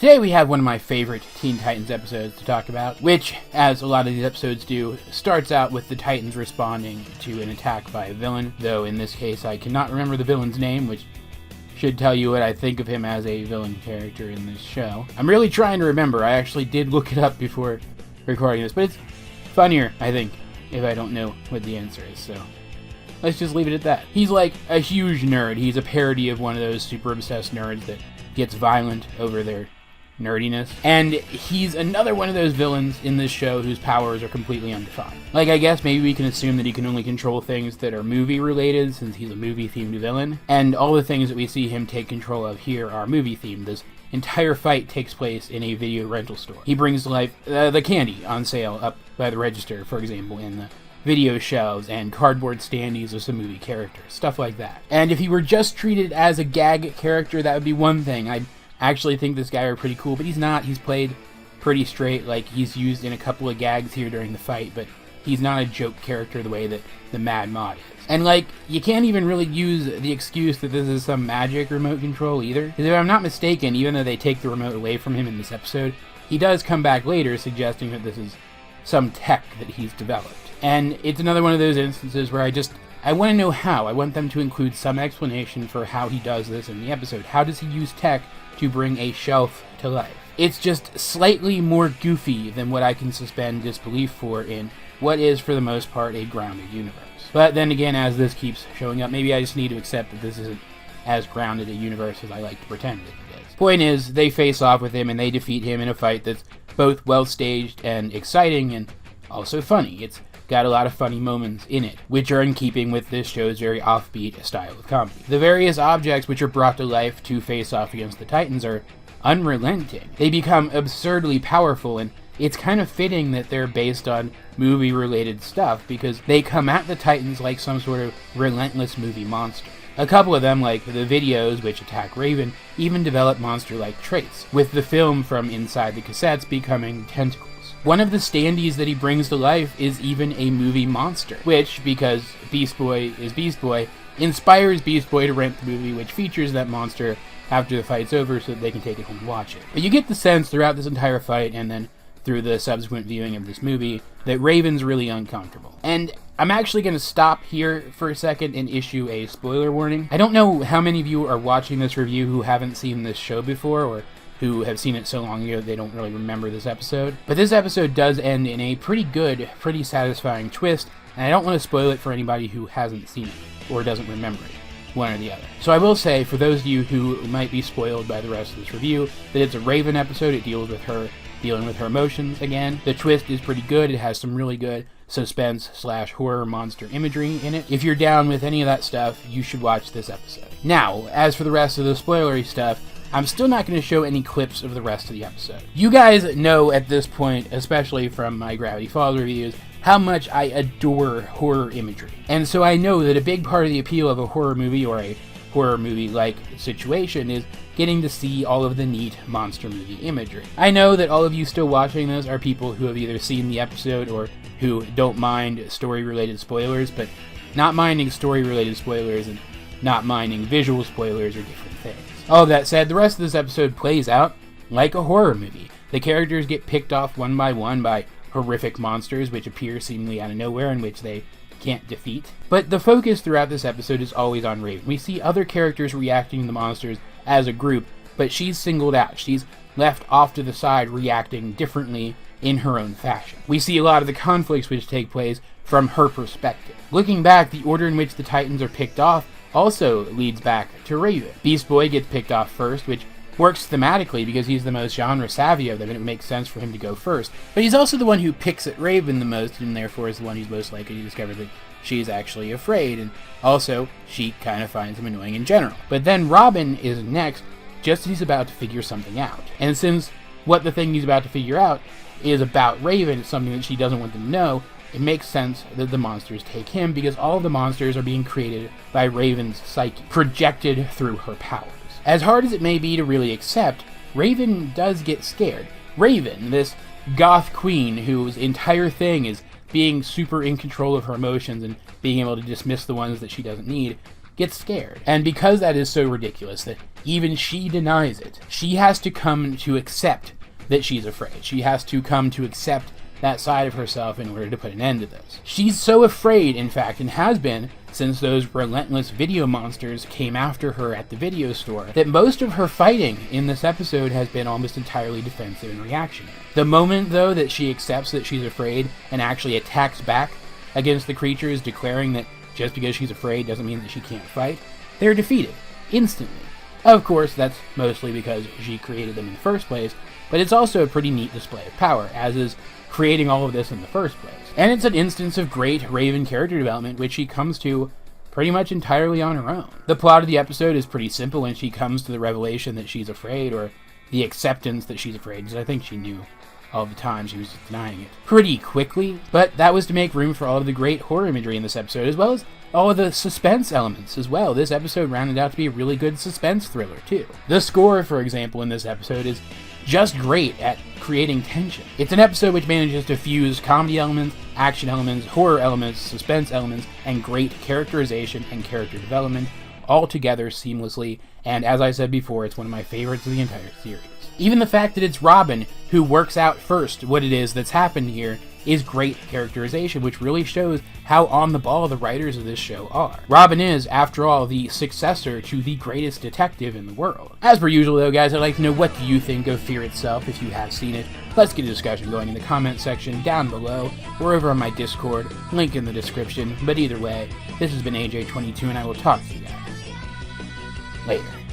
Today we have one of my favorite Teen Titans episodes to talk about, which, as a lot of these episodes do, starts out with the Titans responding to an attack by a villain, though in this case I cannot remember the villain's name, which should tell you what I think of him as a villain character in this show. I'm really trying to remember. I actually did look it up before recording this, but it's funnier, I think, if I don't know what the answer is, so let's just leave it at that. He's like a huge nerd. He's a parody of one of those super obsessed nerds that gets violent over their nerdiness. And he's another one of those villains in this show whose powers are completely undefined. Like, I guess maybe we can assume that he can only control things that are movie related, since he's a movie themed villain. And all the things that we see him take control of here are movie themed. This entire fight takes place in a video rental store. He brings to life the candy on sale up by the register, for example, in the video shelves and cardboard standees of some movie characters, stuff like that. And if he were just treated as a gag character, that would be one thing. I'd actually think this guy are pretty cool, but he's not. He's played pretty straight. Like, he's used in a couple of gags here during the fight, but he's not a joke character the way that the Mad Mod is. And, like, you can't even really use the excuse that this is some magic remote control either. Because if I'm not mistaken, even though they take the remote away from him in this episode, he does come back later suggesting that this is some tech that he's developed. And it's another one of those instances where I want to know how. I want them to include some explanation for how he does this in the episode. How does he use tech to bring a shelf to life? It's just slightly more goofy than what I can suspend disbelief for in what is, for the most part, a grounded universe. But then again, as this keeps showing up, maybe I just need to accept that this isn't as grounded a universe as I like to pretend it is. Point is, they face off with him and they defeat him in a fight that's both well-staged and exciting and also funny. It's got a lot of funny moments in it, which are in keeping with this show's very offbeat style of comedy. The various objects which are brought to life to face off against the Titans are unrelenting. They become absurdly powerful, and it's kind of fitting that they're based on movie-related stuff, because they come at the Titans like some sort of relentless movie monster. A couple of them, like the videos which attack Raven, even develop monster-like traits, with the film from inside the cassettes becoming tentacles. One of the standees that he brings to life is even a movie monster, which, because Beast Boy is Beast Boy, inspires Beast Boy to rent the movie which features that monster after the fight's over so that they can take it home and watch it. But you get the sense throughout this entire fight, and then through the subsequent viewing of this movie, that Raven's really uncomfortable. And I'm actually going to stop here for a second and issue a spoiler warning. I don't know how many of you are watching this review who haven't seen this show before, or who have seen it so long ago they don't really remember this episode. But this episode does end in a pretty good, pretty satisfying twist, and I don't want to spoil it for anybody who hasn't seen it, or doesn't remember it, one or the other. So I will say, for those of you who might be spoiled by the rest of this review, that it's a Raven episode. It deals with her dealing with her emotions again. The twist is pretty good. It has some really good suspense/horror monster imagery in it. If you're down with any of that stuff, you should watch this episode. Now, as for the rest of the spoilery stuff, I'm still not going to show any clips of the rest of the episode. You guys know at this point, especially from my Gravity Falls reviews, how much I adore horror imagery. And so I know that a big part of the appeal of a horror movie, or a horror movie-like situation, is getting to see all of the neat monster movie imagery. I know that all of you still watching this are people who have either seen the episode or who don't mind story-related spoilers, but not minding story-related spoilers and not minding visual spoilers are different things. All of that said, the rest of this episode plays out like a horror movie. The characters get picked off one by horrific monsters which appear seemingly out of nowhere and which they can't defeat. But the focus throughout this episode is always on Raven. We see other characters reacting to the monsters as a group, but she's singled out. She's left off to the side, reacting differently in her own fashion. We see a lot of the conflicts which take place from her perspective. Looking back, the order in which the Titans are picked off also leads back to Raven. Beast Boy gets picked off first, which works thematically because he's the most genre savvy of them and it makes sense for him to go first. But he's also the one who picks at Raven the most, and therefore is the one who's most likely to discover that she's actually afraid, and also she kind of finds him annoying in general. But then Robin is next, just as he's about to figure something out. And since what the thing he's about to figure out is about Raven, it's something that she doesn't want them to know, it makes sense that the monsters take him, because all of the monsters are being created by Raven's psyche, projected through her powers. As hard as it may be to really accept, Raven does get scared. Raven, this goth queen whose entire thing is being super in control of her emotions and being able to dismiss the ones that she doesn't need, gets scared. And because that is so ridiculous that even she denies it. She has to come to accept that she's afraid. She has to come to accept that side of herself in order to put an end to this. She's so afraid, in fact, and has been since those relentless video monsters came after her at the video store, that most of her fighting in this episode has been almost entirely defensive and reactionary. The moment, though, that she accepts that she's afraid and actually attacks back against the creatures, declaring that just because she's afraid doesn't mean that she can't fight, they're defeated instantly. Of course, that's mostly because she created them in the first place, but it's also a pretty neat display of power, as is creating all of this in the first place. And it's an instance of great Raven character development, which she comes to pretty much entirely on her own. The plot of the episode is pretty simple when she comes to the revelation that she's afraid, or the acceptance that she's afraid, because I think she knew all the time, she was just denying it pretty quickly, but that was to make room for all of the great horror imagery in this episode, as well as all of the suspense elements as well. This episode rounded out to be a really good suspense thriller, too. The score, for example, in this episode is just great at creating tension. It's an episode which manages to fuse comedy elements, action elements, horror elements, suspense elements, and great characterization and character development all together seamlessly, and as I said before, it's one of my favorites of the entire series. Even the fact that it's Robin who works out first what it is that's happened here is great characterization, which really shows how on the ball the writers of this show are. Robin is, after all, the successor to the greatest detective in the world. As per usual, though, guys, I'd like to know, what do you think of Fear itself if you have seen it? Let's get a discussion going in the comment section down below, or over on my Discord, link in the description. But either way, this has been AJ22, and I will talk to you guys later.